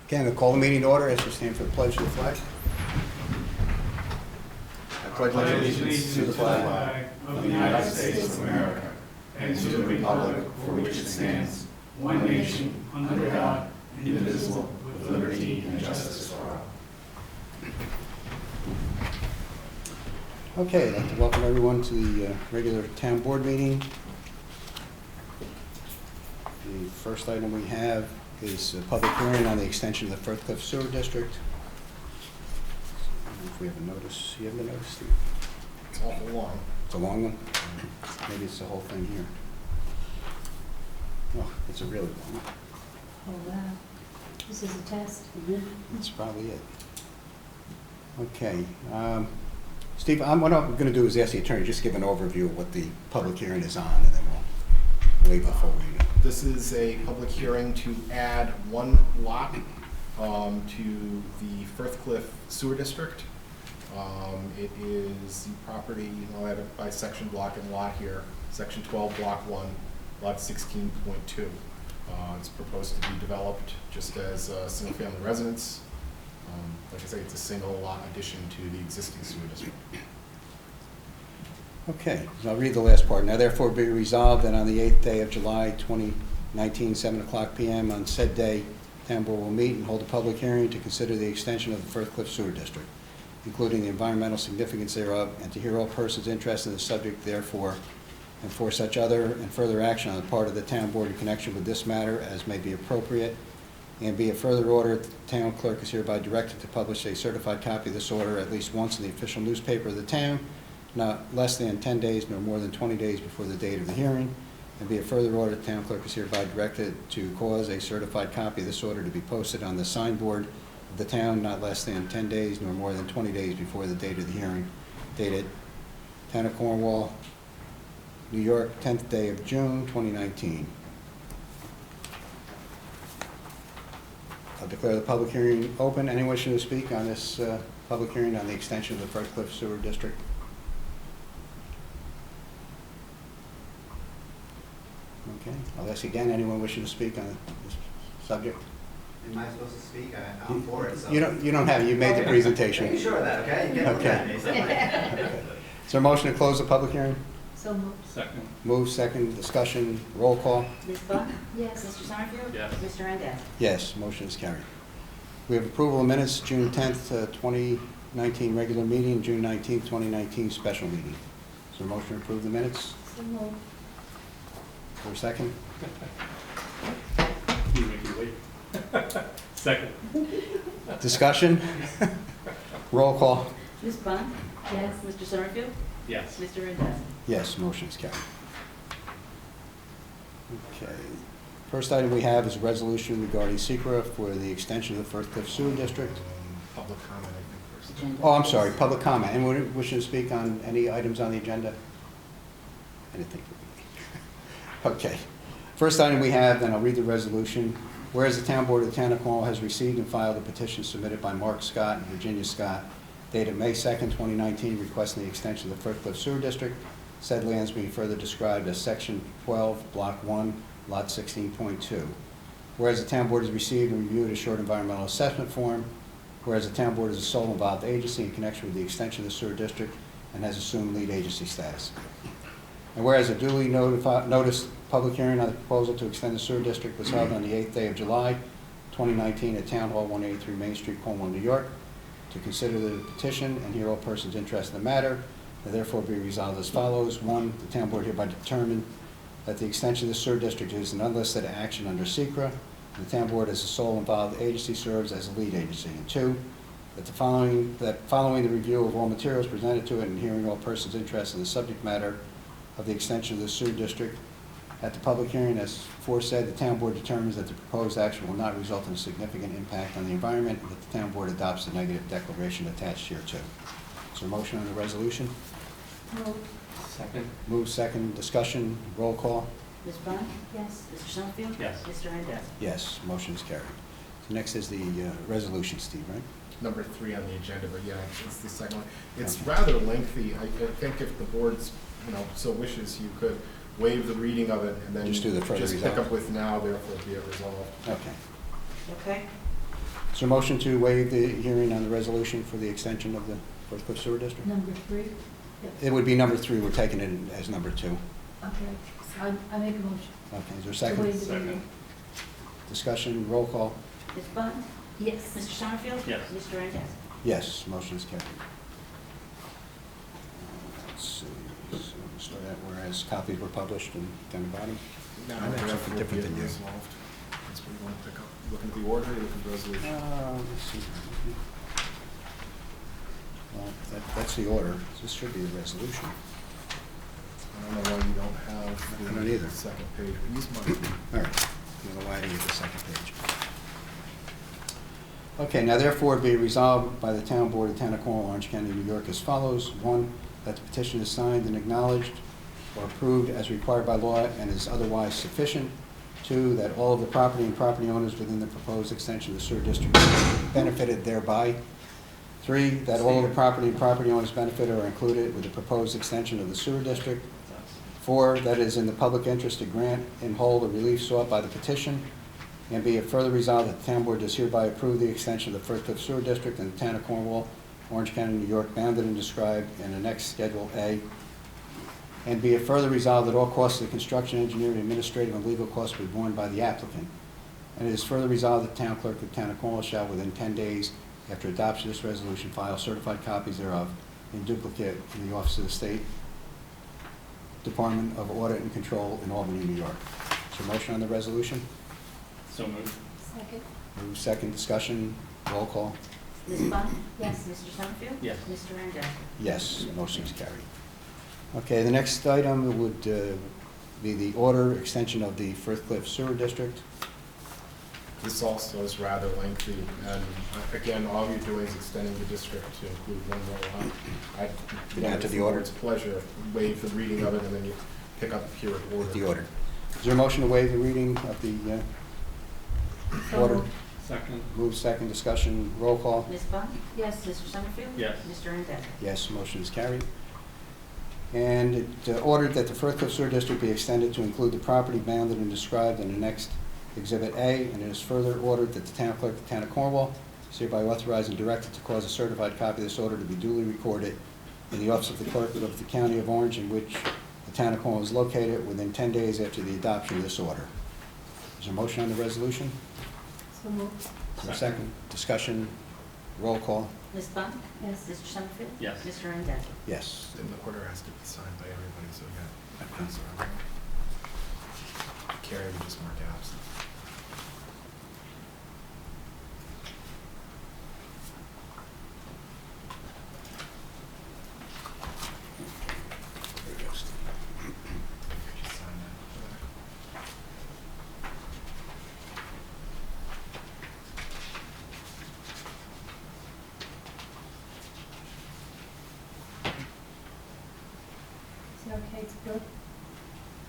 Again, I'll call the meeting to order as we stand for the pledge to the flag. I pledge allegiance to the flag of the United States of America and to the republic for which it stands, one nation, under God, indivisible, with liberty and justice for all. Okay, I'd like to welcome everyone to the regular town board meeting. The first item we have is a public hearing on the extension of the Firth Cliff Sewer District. I don't know if we have a notice. You have the notice, Steve? It's awful long. It's a long one? Maybe it's the whole thing here. Oh, it's a really long one. Oh, wow. This is a test. That's probably it. Okay. Steve, what I'm going to do is ask the attorney just give an overview of what the public hearing is on, and then we'll wait before we... This is a public hearing to add one lot to the Firth Cliff Sewer District. It is the property at a bisection block and lot here, section 12, block 1, lot 16.2. It's proposed to be developed just as a single-family residence. Like I say, it's a single lot addition to the existing sewer district. Okay, so I'll read the last part. Now therefore be resolved that on the 8th day of July 2019, 7 o'clock p.m. on said day, town board will meet and hold a public hearing to consider the extension of the Firth Cliff Sewer District, including the environmental significance thereof, and to hear all persons interested in the subject therefore, and for such other and further action on the part of the town board in connection with this matter as may be appropriate. And be a further order, the town clerk is hereby directed to publish a certified copy of this order at least once in the official newspaper of the town, not less than 10 days nor more than 20 days before the date of the hearing. And be a further order, the town clerk is hereby directed to cause a certified copy of this order to be posted on the signboard of the town not less than 10 days nor more than 20 days before the date of the hearing. Dated Town of Cornwall, New York, 10th day of June, 2019. I'll declare the public hearing open. Anyone wishing to speak on this public hearing on the extension of the Firth Cliff Sewer District? Okay, I'll ask again, anyone wishing to speak on this subject? Am I supposed to speak? I'm for it. So. You don't have it. You made the presentation. Are you sure of that, okay? You can't look at me, so Okay. Is there a motion to close the public hearing? So moved. Second. Move, second, discussion, roll call. Ms. Buck? Yes. Mr. Summerfield? Yes. Mr. Randall? Yes, motion is carried. We have approval of minutes, June 10th, 2019 regular meeting, June 19th, 2019 special meeting. Is there a motion to approve the minutes? So moved. For a second? You make you wait. Second. Discussion? Roll call. Ms. Buck? Yes. Mr. Summerfield? Yes. Mr. Randall? Yes, motion is carried. Okay. First item we have is a resolution regarding SECRA for the extension of the Firth Cliff Sewer District. Public comment, I think, first. Agenda. Oh, I'm sorry, public comment. Anyone wishing to speak on any items on the agenda? I didn't think. Okay. First item we have, then I'll read the resolution. Whereas the town board of the town of Cornwall has received and filed a petition submitted by Mark Scott and Virginia Scott dated May 2nd, 2019, requesting the extension of the Firth Cliff Sewer District. Said lands being further described as section 12, block 1, lot 16.2. Whereas the town board has received and reviewed a short environmental assessment form. Whereas the town board is the sole involved agency in connection with the extension of the sewer district and has assumed lead agency status. And whereas a duly noticed public hearing on the proposal to extend the sewer district was held on the 8th day of July, 2019 at Town Hall, 183 Main Street, Cornwall, New York, to consider the petition and hear all persons interested in the matter, and therefore be resolved as follows. 1, the town board hereby determined that the extension of the sewer district is an unlisted action under SECRA, and the town board as the sole involved agency serves as a lead agency. And 2, that following the review of all materials presented to it and hearing all persons interested in the subject matter of the extension of the sewer district, at the public hearing, as aforesaid, the town board determines that the proposed action will not result in a significant impact on the environment, and that the town board adopts the negative declaration attached hereto. Is there a motion on the resolution? Moved. Second. Move, second, discussion, roll call. Ms. Buck? Yes. Mr. Summerfield? Yes. Mr. Randall? Yes, motion is carried. So next is the resolution, Steve, right? Number 3 on the agenda, but yeah, it's the second one. It's rather lengthy. I think if the board's, so wishes, you could waive the reading of it and then Just do the further just pick resolve. up with now, therefore be it resolved. Okay. Okay. Is there a motion to waive the hearing on the resolution for the extension of the Firth Cliff Sewer District? Number 3? Yep. It would be number 3, we're taking it as number 2. Okay, I make a motion. Okay, is there a to second? waive the Second. reading. Discussion, roll call? Ms. Bond? Yes. Mr. Summerfield? Yes. Mr. Randazzo? Yes, motion is carried. Let's see, so we'll start out, whereas copies were published and down the bottom. Now, I'm actually therefore, different be than you. resolved. That's what you want to pick up. Looking at the order, you look at the resolution. Let's see. Well, that's the order. This should be the resolution. I don't know why you don't have I don't either. the second page. Use mine. All right, I don't know why I didn't get the second page. Okay, now therefore be resolved by the Town Board of the Town of Cornwall, Orange County, New York as follows. 1, that the petition is signed and acknowledged or approved as required by law and is otherwise sufficient. 2, that all of the property and property owners within the proposed extension of the sewer district are benefited thereby. 3, that all of the property and property owners benefited are included with the proposed extension of the sewer district. 4, that it is in the public interest to grant in whole the relief sought by the petition. And be it further resolved that the town board does hereby approve the extension of the Firth Cliff Sewer District in the town of Cornwall, Orange County, New York, bounded and described in Annex Schedule A. And be it further resolved that all costs of the construction, engineering, administrative, and legal costs be borne by the applicant. And it is further resolved that the town clerk of the town of Cornwall shall, within 10 days after adoption of this resolution, file certified copies thereof in duplicate in the Office of the State Department of Audit and Control in Albany, New York. Is there a motion on the resolution? So moved. Second? Move second, discussion, roll call. Ms. Bond? Yes. Mr. Summerfield? Yes. Mr. Randazzo? Yes, motion is carried. Okay, the next item would be the order extension of the Firth Cliff Sewer District. This also is rather lengthy, and again, all you're doing is extending the district to include one more lot. Get down to the order. It's a pleasure, waive the reading of it, and then you pick up here at order. The order. Is there a motion to waive the reading of the So order? moved. Second. Move second, discussion, roll call. Ms. Bond? Yes. Mr. Summerfield? Yes. Mr. Randazzo? Yes, motion is carried. And it ordered that the Firth Cliff Sewer District be extended to include the property bounded and described in the next Exhibit A, and it is further ordered that the town clerk of the town of Cornwall is hereby authorized and directed to cause a certified copy of this order to be duly recorded in the office of the clerk of the county of Orange, in which the town of Cornwall is located, within 10 days after the adoption of this order. Is there a motion on the resolution? So moved. Is there a second? Discussion, roll call. Ms. Bond? Yes. Mr. Summerfield? Yes. Mr. Randazzo? Yes. And the order has to be signed by everybody, so yeah. Okay. Sorry. Carrie, we just mark absent. There it goes. Just sign that. Is it okay to go?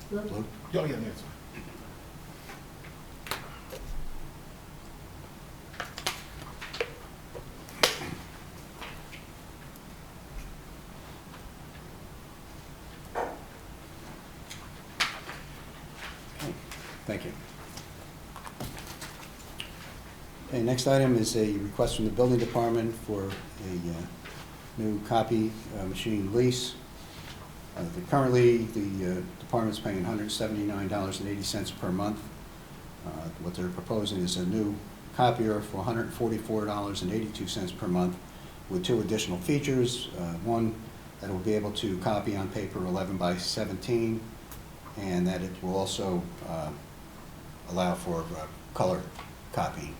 Blue? Blue? Oh, yeah, that's fine. Okay, thank you. Okay, next item is a request from the building department for a new copy machine lease. Currently, the department's paying $179.80 per month. What they're proposing is a new copier for $144.82 per month with 2 additional features. One, that it will be able to copy on paper 11 by 17, and that it will also allow for color copying.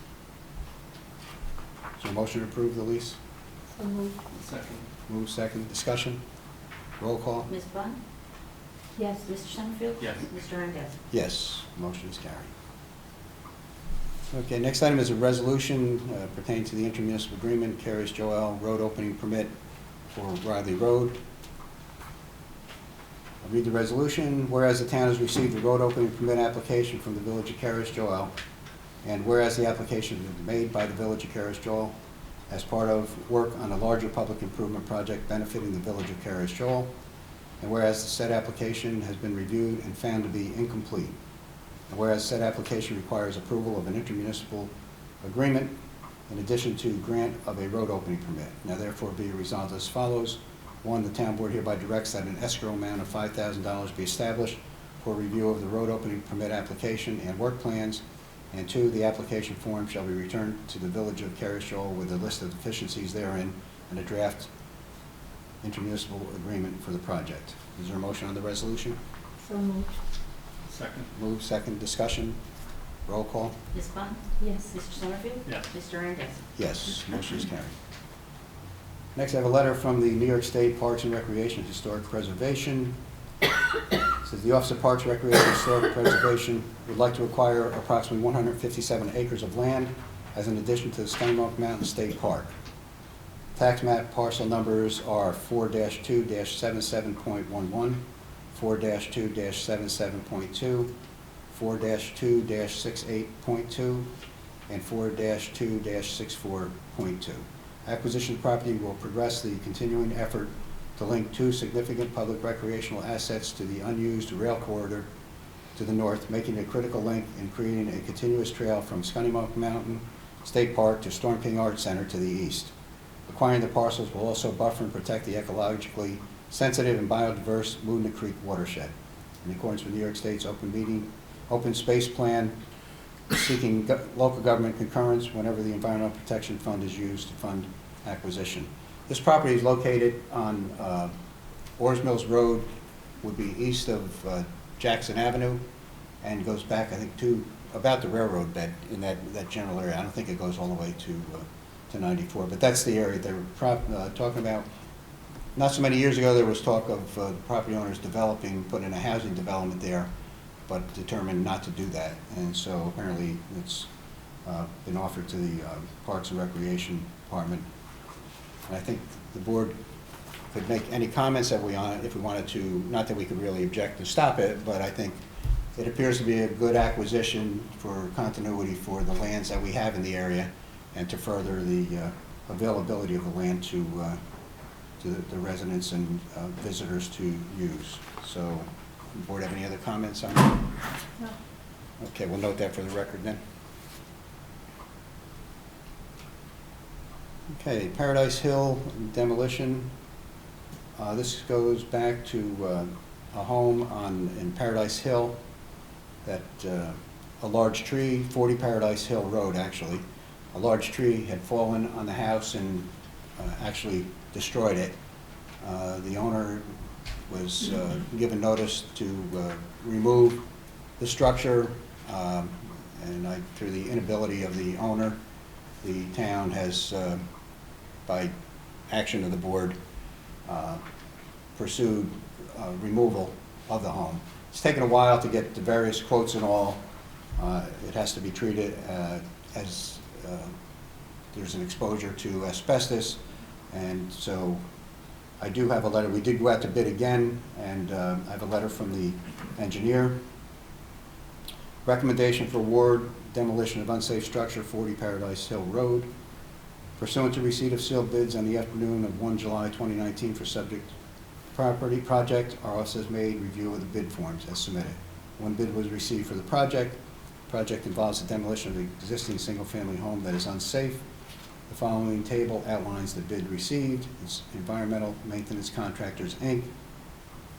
Is there a motion to approve the lease? So moved. Second. Move second. Discussion? Roll call? Ms. Bond? Yes. Mr. Summerfield? Yes. Mr. Randazzo? Yes, motion is carried. Okay, next item is a resolution pertaining to the intermunicipal agreement, Carries Joel Road opening permit for Riley Road. I'll read the resolution. Whereas the town has received a road opening permit application from the Village of Carries Joel, and whereas the application has been made by the Village of Carries Joel as part of work on a larger public improvement project benefiting the Village of Carries Joel, and whereas the said application has been reviewed and found to be incomplete, and whereas said application requires approval of an intermunicipal agreement in addition to grant of a road opening permit. Now therefore be resolved as follows. One, the town board hereby directs that an escrow amount of $5,000 be established for review of the road opening permit application and work plans. And two, the application form shall be returned to the Village of Carrishaw with a list of deficiencies therein and a draft intermunicipal agreement for the project. Is there a motion on the resolution? So moved. Second. Move, second, discussion, roll call. Ms. Bunt? Yes. Mr. Summerfield? Yes. Mr. Randazzo? Yes, motion is carried. Next, I have a letter from the New York State Parks and Recreation Historic Preservation. It says the Office of Parks, Recreation, and Historic Preservation would like to acquire approximately 157 acres of land as an addition to the Stone Oak Mountain State Park. Tax map parcel numbers are 4-2-77.11, 4-2-77.2, 4-2-68.2, and 4-2-64.2. Acquisition of property will progress the continuing effort to link two significant public recreational assets to the unused rail corridor to the north, making it a critical link in creating a continuous trail from Scunnamunk Mountain State Park to Storm King Arts Center to the east. Acquiring the parcels will also buffer and protect the ecologically sensitive and biodiverse Moodna Creek watershed. In accordance with New York State's open space plan, seeking local government concurrence whenever the Environmental Protection Fund is used to fund acquisition. This property is located on Ores Mills Road, would be east of Jackson Avenue, and goes back, I think, to about the railroad bed in that general area. I don't think it goes all the way to 94, but that's the area they're talking about. Not so many years ago, there was talk of property owners putting in a housing development there, but determined not to do that. And so apparently it's been offered to the Parks and Recreation Department. And I think the board could make any comments that if we wanted to, not that we could really object to stop it, but I think it appears to be a good acquisition for continuity for the lands that we have in the area and to further the availability of the land to the residents and visitors to use. So, the board have any other comments on that? No. Okay, we'll note that for the record then. Okay, Paradise Hill demolition. This goes back to a home in Paradise Hill that a large tree, 40 Paradise Hill Road actually, a large tree had fallen on the house and actually destroyed it. The owner was given notice to remove the structure, and through the inability of the owner, the town has, by action of the board, pursued removal of the home. It's taken a while to get the various quotes and all. It has to be treated as there's an exposure to asbestos, and so I do have a letter. We did go out to bid again, and I have a letter from the engineer. Recommendation for award demolition of unsafe structure, 40 Paradise Hill Road. Pursuant to receipt of sealed bids on the afternoon of 1 July 2019 for subject property project, our office has made review of the bid forms as submitted. One bid was received for the project. The project involves the demolition of the existing single-family home that is unsafe. The following table outlines the bid received. It's Environmental Maintenance Contractors, Inc.,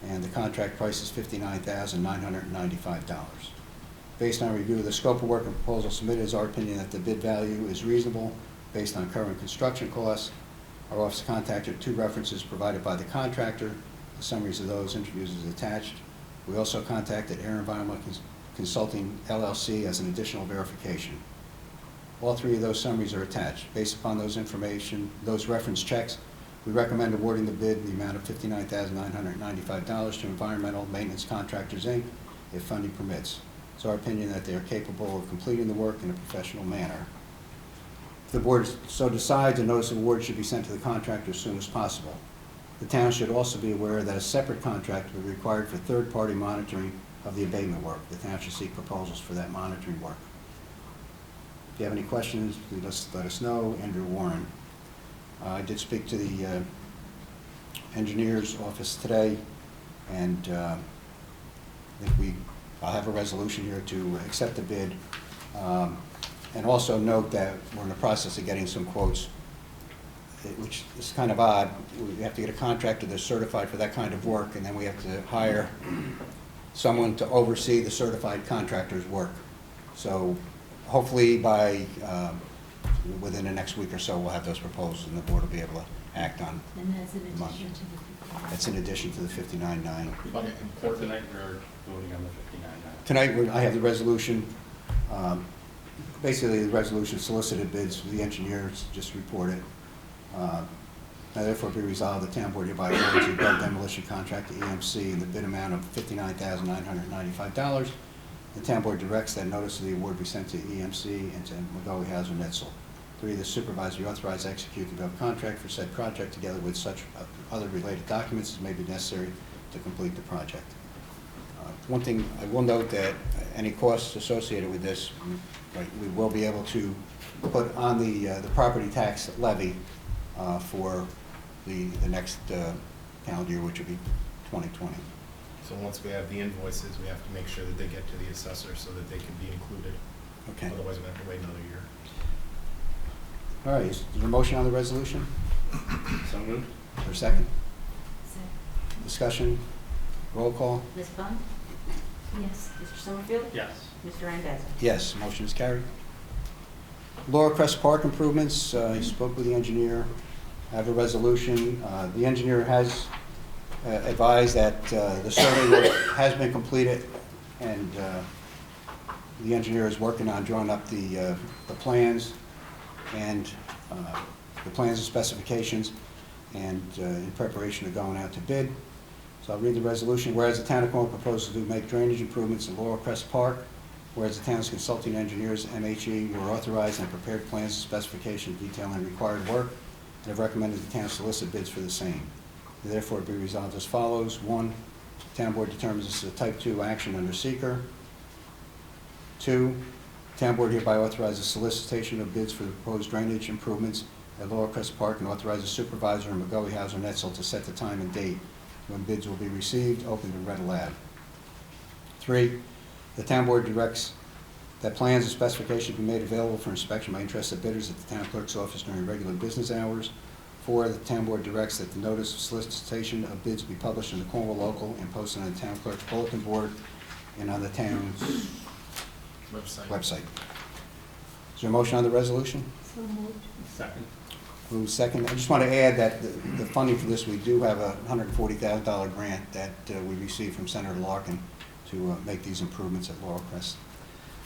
and the contract price is $59,995. Based on review of the scope of work and proposal submitted, it's our opinion that the bid value is reasonable based on current construction costs. Our office contacted two references provided by the contractor. The summaries of those introduced as attached. We also contacted Air Environmental Consulting, LLC, as an additional verification. All three of those summaries are attached. Based upon those those reference checks, we recommend awarding the bid in the amount of $59,995 to Environmental Maintenance Contractors, Inc., if funding permits. It's our opinion that they are capable of completing the work in a professional manner. If the board so decides, a notice of award should be sent to the contractor as soon as possible. The town should also be aware that a separate contract will be required for third-party monitoring of the abatement work. The town should seek proposals for that monitoring work. If you have any questions, please let us know. Andrew Warren. I did speak to the engineer's office today, and I think I'll have a resolution here to accept the bid. And also note that we're in the process of getting some quotes, which is kind of odd. We have to get a contractor that's certified for that kind of work, and then we have to hire someone to oversee the certified contractor's work. So hopefully by, within the next week or so, we'll have those proposals, and the board will be able to act on. And that's in Month. addition to the. That's in addition to the 59.9. But So important, tonight we're voting on the 59 now. Tonight, I have the resolution, basically the resolution solicited bids, the engineers just reported. Now therefore be resolved, the town board hereby awards a bed demolition contract to EMC in the bid amount of $59,995. The town board directs that notice of the award be sent to EMC and to McGoey Hauser Netzel. 3, the supervisor be authorized to execute the above contract for said project together with such other related documents as may be necessary to complete the project. One thing, I will note that any costs associated with this, we will be able to put on the property tax levy for the next calendar year, which would be 2020. so once we have the invoices, we have to make sure that they get to the assessor so that they can be included. Okay. Otherwise, we have to wait another year. All right, is there a motion on the resolution? So moved? Is there a second? Second. Discussion? Roll call? Ms. Bunt? Yes. Mr. Summerfield? Yes. Mr. Randazzo? Yes, motion is carried. Laura Crest Park improvements, he spoke with the engineer, I have a resolution. The engineer has advised that the survey work has been completed, and the engineer is working on drawing up the plans and the plans and specifications, and in preparation of going out to bid. So I'll read the resolution. Whereas the town of Cornwall proposes to make drainage improvements in Laurel Crest Park, whereas the town's consulting engineers, MHE, were authorized and prepared plans and specifications detailing required work, and have recommended the town solicit bids for the same. Therefore, be resolved as follows. 1, town board determines this is a type 2 action under seeker. 2, town board hereby authorizes solicitation of bids for the proposed drainage improvements at Laurel Crest Park and authorizes supervisor and McGoey Hauser Netzel to set the time and date when bids will be received, opened, and read aloud. 3, the town board directs that plans and specifications be made available for inspection by interested bidders at the town clerk's office during regular business hours. 4, the town board directs that the notice of solicitation of bids be published in the Cornwall Local and posted on the town clerk's bulletin board and on the town's website. Is there a motion on the resolution? So moved. Second? Move second. I just want to add that the funding for this, we do have a $140,000 grant that we received from Senator Larkin to make these improvements at Laurel Crest.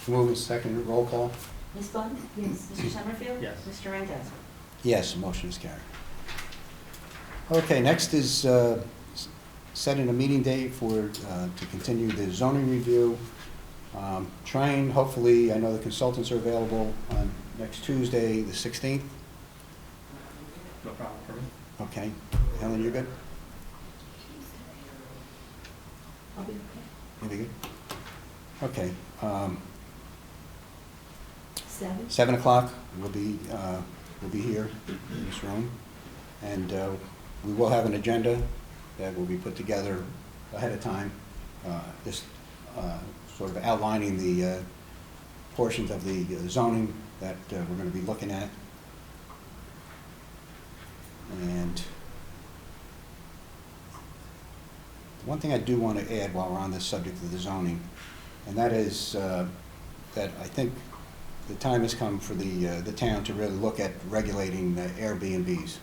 Move in second. Roll call? Ms. Bunt? Yes. Mr. Summerfield? Yes. Mr. Randazzo? Yes, the motion is carried. Okay, next is setting a meeting date for, to continue the zoning review. Trying, hopefully, I know the consultants are available on next Tuesday, the 16th. No problem for me. Okay. Helen, you're good? I'll be okay. You'll be good? Okay. 7? 7 o'clock, we'll be here in this room. And we will have an agenda that will be put together ahead of time, just sort of outlining the portions of the zoning that we're going to be looking at. And one thing I do want to add while we're on this subject of the zoning, and that is that I think the time has come for the town to really look at regulating Airbnbs.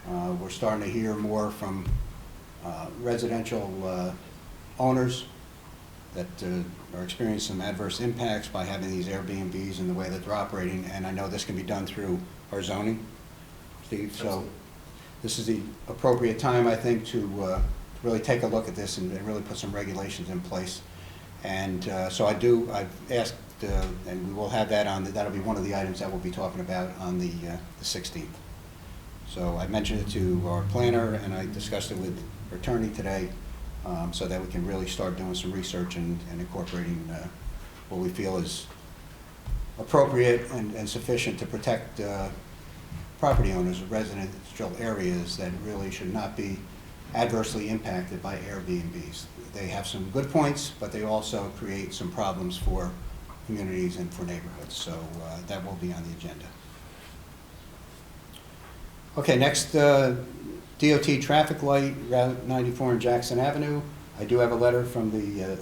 We're starting to hear more from residential owners that are experiencing some adverse impacts by having these Airbnbs and the way that they're operating, and I know this can be done through our zoning, Steve. So Absolutely. this is the appropriate time, I think, to really take a look at this and really put some regulations in place. And so I've asked, and we will have that on, that'll be one of the items that we'll be talking about on the 16th. So I mentioned it to our planner, and I discussed it with our attorney today, so that we can really start doing some research and incorporating what we feel is appropriate and sufficient to protect property owners of residential areas that really should not be adversely impacted by Airbnbs. They have some good points, but they also create some problems for communities and for neighborhoods. So that will be on the agenda. Okay, next, DOT traffic light, Route 94 and Jackson Avenue. I do have a letter from the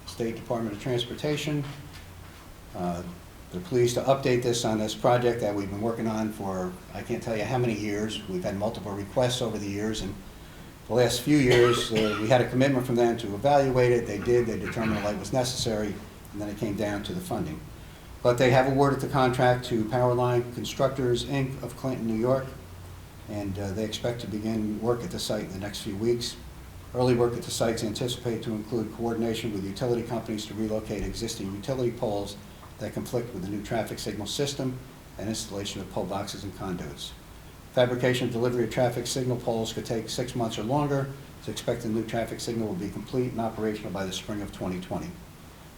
State Department of Transportation. They're pleased to update this on this project that we've been working on for, I can't tell you how many years. We've had multiple requests over the years, and the last few years, we had a commitment from them to evaluate it. They did. They determined the light was necessary, and then it came down to the funding. But they have awarded the contract to Powerline Constructors, Inc. of Clinton, New York, and they expect to begin work at the site in the next few weeks. Early work at the sites anticipate to include coordination with utility companies to relocate existing utility poles that conflict with the new traffic signal system and installation of pole boxes and conduits. Fabrication and delivery of traffic signal poles could take 6 months or longer. It's expected the new traffic signal will be complete and operational by the spring of 2020.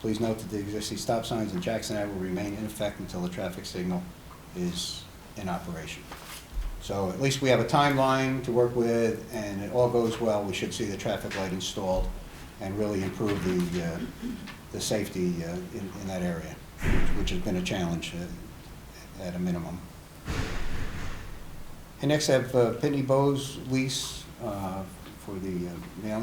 Please note that the existing stop signs in Jackson Avenue will remain in effect until the traffic signal is in operation. So at least we have a timeline to work with, and it all goes well, we should see the traffic light installed and really improve the safety in that area, which has been a challenge at a minimum. And next I have Pitney Bowes lease for the mail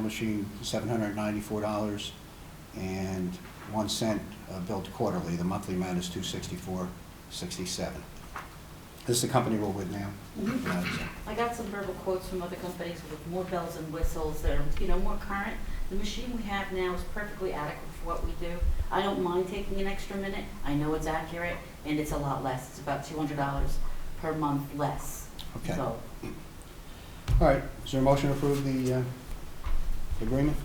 machine, $794.01 billed quarterly. The monthly amount is $264.67. This is the company we're with now. I got some verbal quotes from other companies with more bells and whistles. They're, more current. The machine we have now is perfectly adequate for what we do. I don't mind taking an extra minute. I know it's accurate, and it's a lot less. It's about $200 per month less. Okay. So, All right, is there a motion to approve the agreement?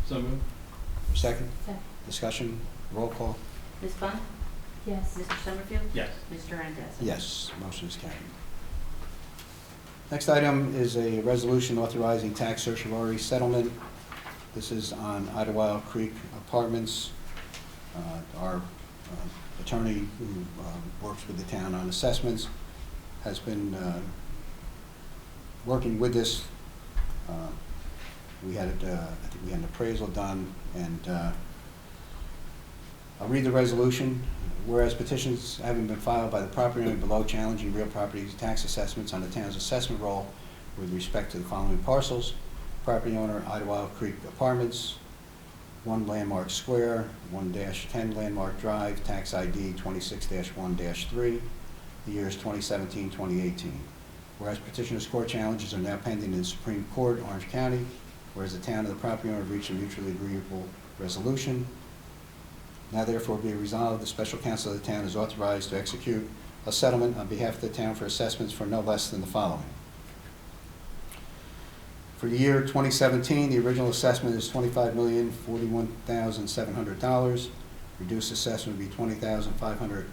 So moved. Second? Second. Discussion, roll call? Ms. Bunt? Yes. Mr. Summerfield? Yes. Mr. Randazzo? Yes, motion is carried. Next item is a resolution authorizing tax certiorari settlement. This is on Idlewild Creek Apartments. Our attorney who works with the town on assessments has been working with this. I think we had an appraisal done, and I'll read the resolution. Whereas petitions having been filed by the property owner below challenging real property tax assessments on the town's assessment roll with respect to the following parcels: property owner Idlewild Creek Apartments, 1 Landmark Square, 1-10 Landmark Drive, tax ID 26-1-3, the years 2017-2018. Whereas petitioner's court challenges are now pending in the Supreme Court, Orange County, whereas the town and the property owner have reached a mutually agreeable resolution. Now therefore be resolved, the special counsel of the town is authorized to execute a settlement on behalf of the town for assessments for no less than the following. For the year 2017, the original assessment is $25,041,700. Reduced assessment would be $20,500.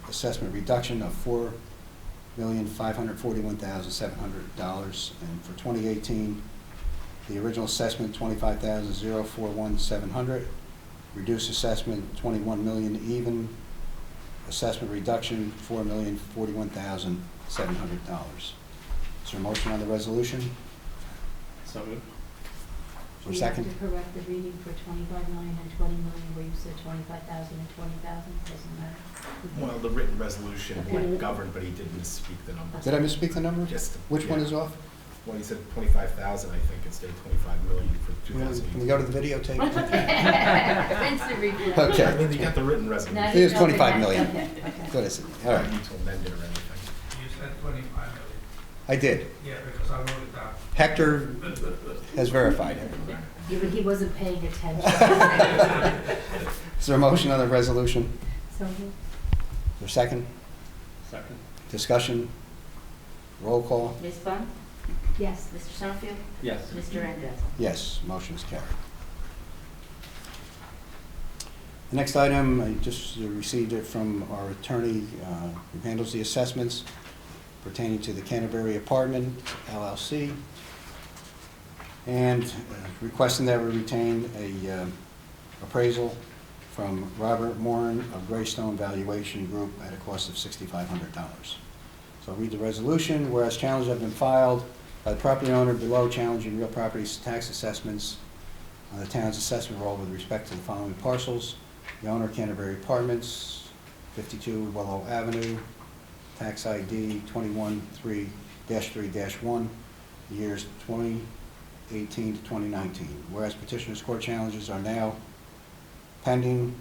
Assessment reduction of $4,541,700. And for 2018, the original assessment $25,041,700. Reduced assessment $21 million even. Assessment reduction $4,041,700. Is there a motion on the resolution? So moved. Or second? You have to correct the reading for 25 million and 20 million, where you said 25,000 and 20,000, doesn't matter. Well, the written resolution Okay. governed, but he did misspeak the numbers. Did I misspeak the number? Just, Which one yeah. is off? Well, he said 25,000, I think, instead of 25 million for Can 2018. we go to the videotape? Instant review. Okay. I mean, you got the written No, resolution. It is no, 25 no, million. okay, okay. Good, is it? All I right, don't need to amend it or anything. You said 25 million. I did. Yeah, because I wrote it down. Hector has verified it. Yeah, but he wasn't paying attention. Is there a motion on the resolution? So, Or second? Second. Discussion? Roll call? Ms. Bunt? yes. Mr. Summerfield? Yes. Mr. Randazzo? Yes, motion is carried. The next item, I just received it from our attorney who handles the assessments pertaining to the Canterbury Apartment LLC, and requesting that we retain a appraisal from Robert Moran of Greystone Valuation Group at a cost of $6,500. So I'll read the resolution. Whereas challenges have been filed by the property owner below challenging real property tax assessments on the town's assessment roll with respect to the following parcels. The owner, Canterbury Apartments, 52 Willow Avenue, tax ID 213-3-1, years 2018 to 2019. Whereas petitioner's court challenges are now pending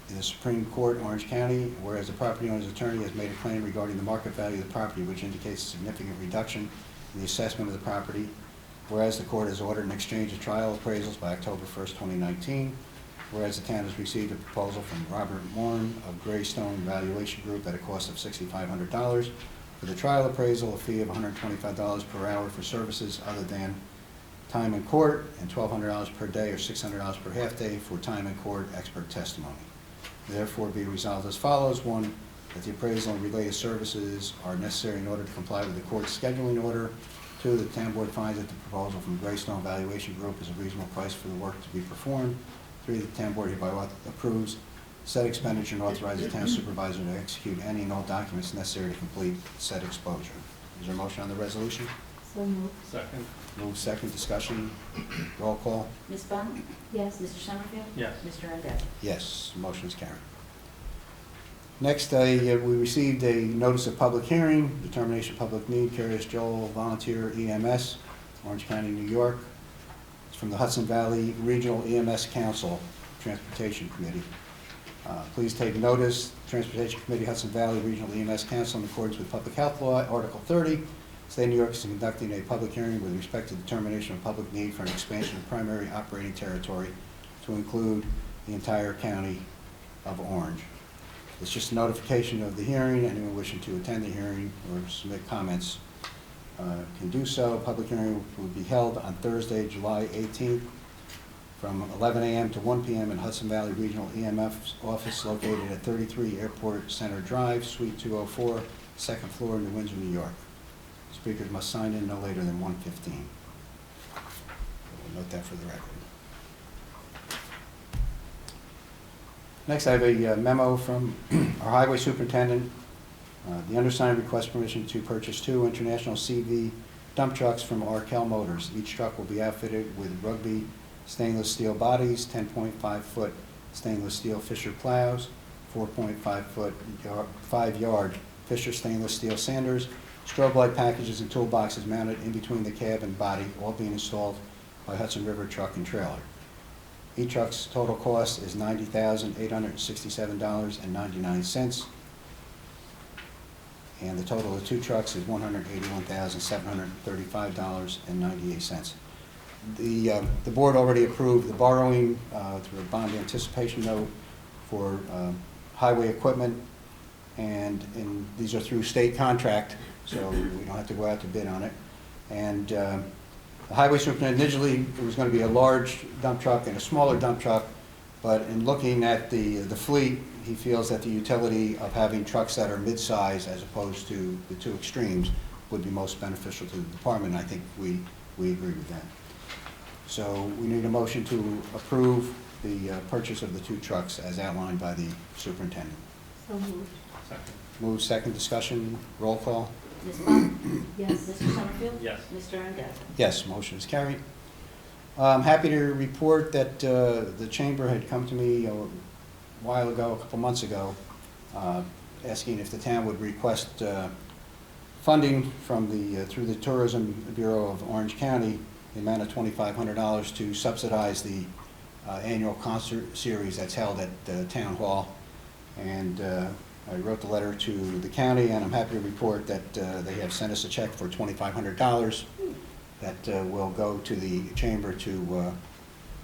in the Supreme Court, Orange County, whereas the property owner's attorney has made a claim regarding the market value of the property, which indicates a significant reduction in the assessment of the property, whereas the court has ordered an exchange of trial appraisals by October 1st, 2019, whereas the town has received a proposal from Robert Morin of Greystone Valuation Group at a cost of $6,500 for the trial appraisal, a fee of $125 per hour for services other than time in court, and $1,200 per day or $600 per half day for time in court expert testimony. Therefore, be resolved as follows. 1, that the appraisal and related services are necessary in order to comply with the court's scheduling order. 2, the town board finds that the proposal from Greystone Valuation Group is a reasonable price for the work to be performed. 3, the town board hereby approves said expenditure and authorizes the town supervisor to execute any and all documents necessary to complete said exposure. Is there a motion on the resolution? So moved. Second. Move second, discussion, roll call. Ms. Bunt? Yes. Mr. Summerfield? Yes. Mr. Randazzo? Yes, motion is carried. Next, we received a notice of public hearing, determination of public need, Curious Joel Volunteer EMS, Orange County, New York. It's from the Hudson Valley Regional EMS Council, Transportation Committee. Please take notice, Transportation Committee, Hudson Valley Regional EMS Council, in accordance with Public Health Law, Article 30, State of New York is conducting a public hearing with respect to determination of public need for an expansion of primary operating territory to include the entire county of Orange. It's just a notification of the hearing. Anyone wishing to attend the hearing or submit comments can do so. Public hearing will be held on Thursday, July 18th from 11 a.m. to 1 p.m. in Hudson Valley Regional EMS office located at 33 Airport Center Drive, Suite 204, second floor, New Windsor, New York. Speakers must sign in no later than 1:15. We'll note that for the record. Next, I have a memo from our highway superintendent. The undersigned requests permission to purchase 2 international CV dump trucks from Arkell Motors. Each truck will be outfitted with rugby stainless steel bodies, 10.5-foot stainless steel Fisher plows, 4.5-foot 5-yard Fisher stainless steel sanders, strobe light packages and toolboxes mounted in between the cab and body, all being installed by Hudson River Truck and Trailer. Each truck's total cost is $90,867.99, and the total of 2 trucks is $181,735.98. The board already approved the borrowing through a bond anticipation note for highway equipment, and these are through state contract, so we don't have to go out to bid on it. And the highway superintendent, initially it was going to be a large dump truck and a smaller dump truck, but in looking at the fleet, he feels that the utility of having trucks that are mid-size as opposed to the 2 extremes would be most beneficial to the department. I think we agree with that. So we need a motion to approve the purchase of the 2 trucks as outlined by the superintendent. So moved. Second. Move second, discussion, roll call. Ms. Bunt? Yes. Mr. Summerfield? Yes. Mr. Randazzo? Yes, motion is carried. I'm happy to report that the chamber had come to me a while ago, a couple months ago, asking if the town would request funding from through the Tourism Bureau of Orange County, the amount of $2,500 to subsidize the annual concert series that's held at Town Hall. And I wrote the letter to the county, and I'm happy to report that they have sent us a check for $2,500 that will go to the chamber to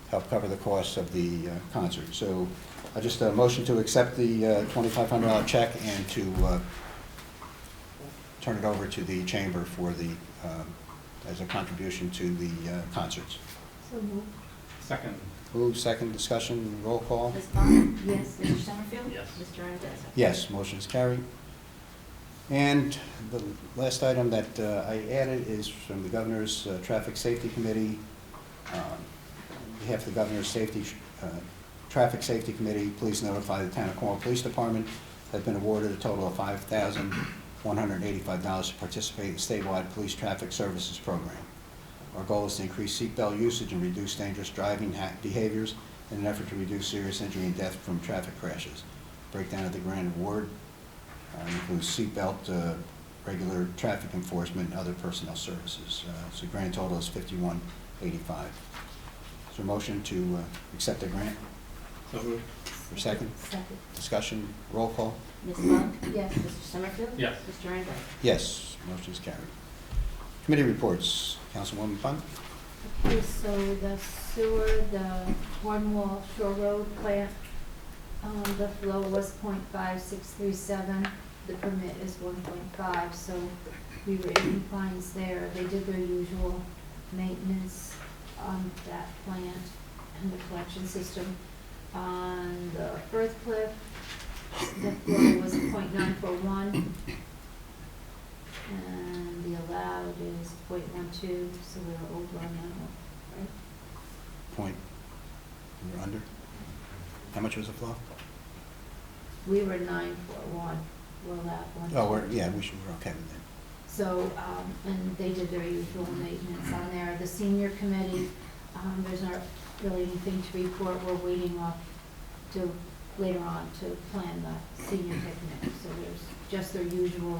help cover the costs of the concert. So I just motion to accept the $2,500 check and to turn it over to the chamber for the as a contribution to the concerts. So moved. Second. Move second, discussion, roll call. Ms. Bunt? Yes. Mr. Summerfield? Yes. Mr. Randazzo? Yes, motion is carried. And the last item that I added is from the Governor's Traffic Safety Committee. On behalf of the Governor's Traffic Safety Committee, please notify the Town of Cornwall Police Department has been awarded a total of $5,185 to participate in the statewide police traffic services program. Our goal is to increase seatbelt usage and reduce dangerous driving behaviors in an effort to reduce serious injury and death from traffic crashes. Breakdown of the grant award includes seatbelt, regular traffic enforcement, and other personnel services. So grand total is $51.85. Is there a motion to accept the grant? So moved. For second? Second. Discussion, roll call? Ms. Bunt? Yes. Mr. Summerfield? Yes. Mr. Randall? Yes, motion is carried. Committee reports. Councilwoman Bunt? Okay, so the sewer, the Cornwall Shore Road plant, the flow was 0.5637. The permit is 1.5, so we were in compliance there. They did their usual maintenance on that plant and the collection system. On the Firth Cliff, the flow was 0.941. And the allowed is 0.12, so we were over on that one, right? Point. You're under? How much was the flow? We were 941, we're allowed 1. Oh, we're okay with that. So, and they did their usual maintenance on there. The senior committee, there's not really anything to report. We're waiting off to later on to plan the senior picnic. So there's just their usual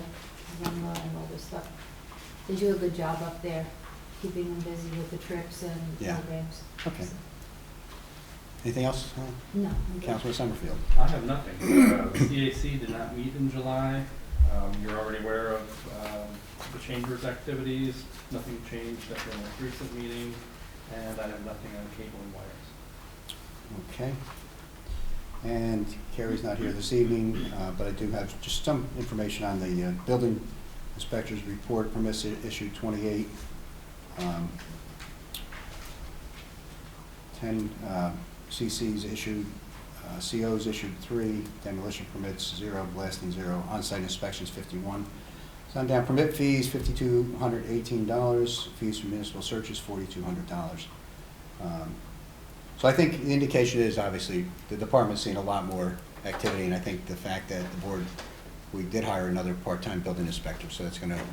rumba and all this stuff. They do a good job up there, keeping them busy with the trips and Yeah. programs. Okay. So, Anything else? no, I'm good. Councilman Summerfield? I have nothing. The CAC did not meet in July. You're already aware of the chamber's activities. Nothing changed at the most recent meeting, and I have nothing on cable and wires. Okay. And Carrie's not here this evening, but I do have just some information on the building inspector's report. Permits issued 28. 10 CCs issued, COs issued 3, demolition permits 0, blasting 0, on-site inspections 51. Sundown permit fees $5,218, fees for municipal searches $4,200. So I think the indication is obviously the department's seen a lot more activity, and I think the fact that the board, we did hire another part-time building inspector, so that's going to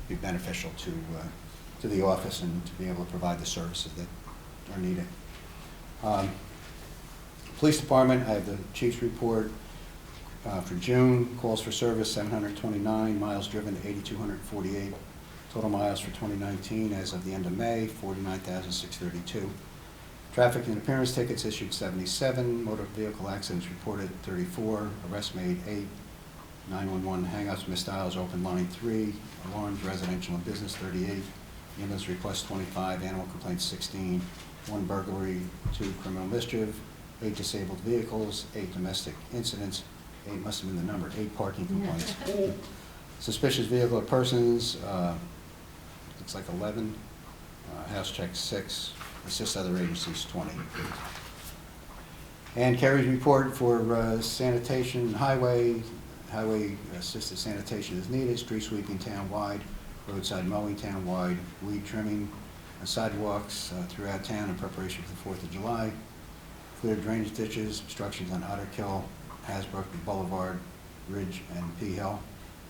be beneficial to the office and to be able to provide the services that are needed. Police department, I have the chief's report for June. Calls for service 729, miles driven 8,248. Total miles for 2019 as of the end of May 49,632. Traffic and appearance tickets issued 77. Motor vehicle accidents reported 34. Arrests made 8. 911 hangouts, missed dials, open line 3. Alarms, residential and business 38. Ambulance requests 25. Animal complaints 16. 1 burglary, 2 criminal mischief, 8 disabled vehicles, 8 domestic incidents, 8 must have been the number, 8 parking complaints. Suspicious vehicle or persons, looks like 11, house checks 6, assist other agencies 20. And Carrie's report for sanitation, highway assisted sanitation is needed, street sweeping town-wide, roadside mowing town-wide, weed trimming, sidewalks throughout town in preparation for the 4th of July, clear drainage ditches, obstructions on Otter Kill, Hasbrook, Boulevard, Ridge, and P Hill.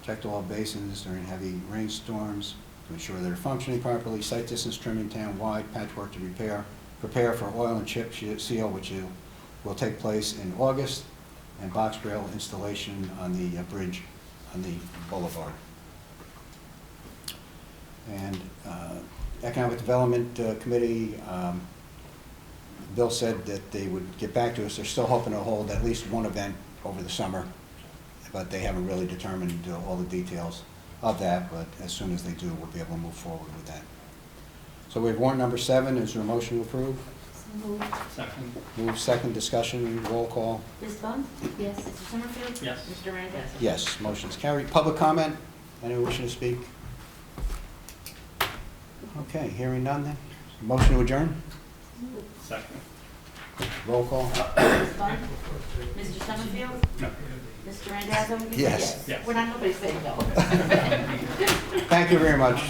Checked all basins during heavy rainstorms to ensure they're functioning properly. Site distance trimming town-wide, patchwork to prepare for oil and chip seal, which will take place in August, and box rail installation on the bridge on the boulevard. And Economic Development Committee, Bill said that they would get back to us. They're still hoping to hold at least one event over the summer, but they haven't really determined all the details of that, but as soon as they do, we'll be able to move forward with that. So we have warrant number 7. Is there a motion to approve? So moved. Second. Move second, discussion, roll call. Ms. Bunt? Yes. Mr. Summerfield? Yes. Mr. Randall? Yes, motion is carried. Public comment? Anyone wishing to speak? Okay, hearing none then. Motion to adjourn? Second. Roll call. Ms. Bunt? Mr. Summerfield? No. Mr. Randall? Yes. Yes. We're not, nobody's saying no. Thank you very much.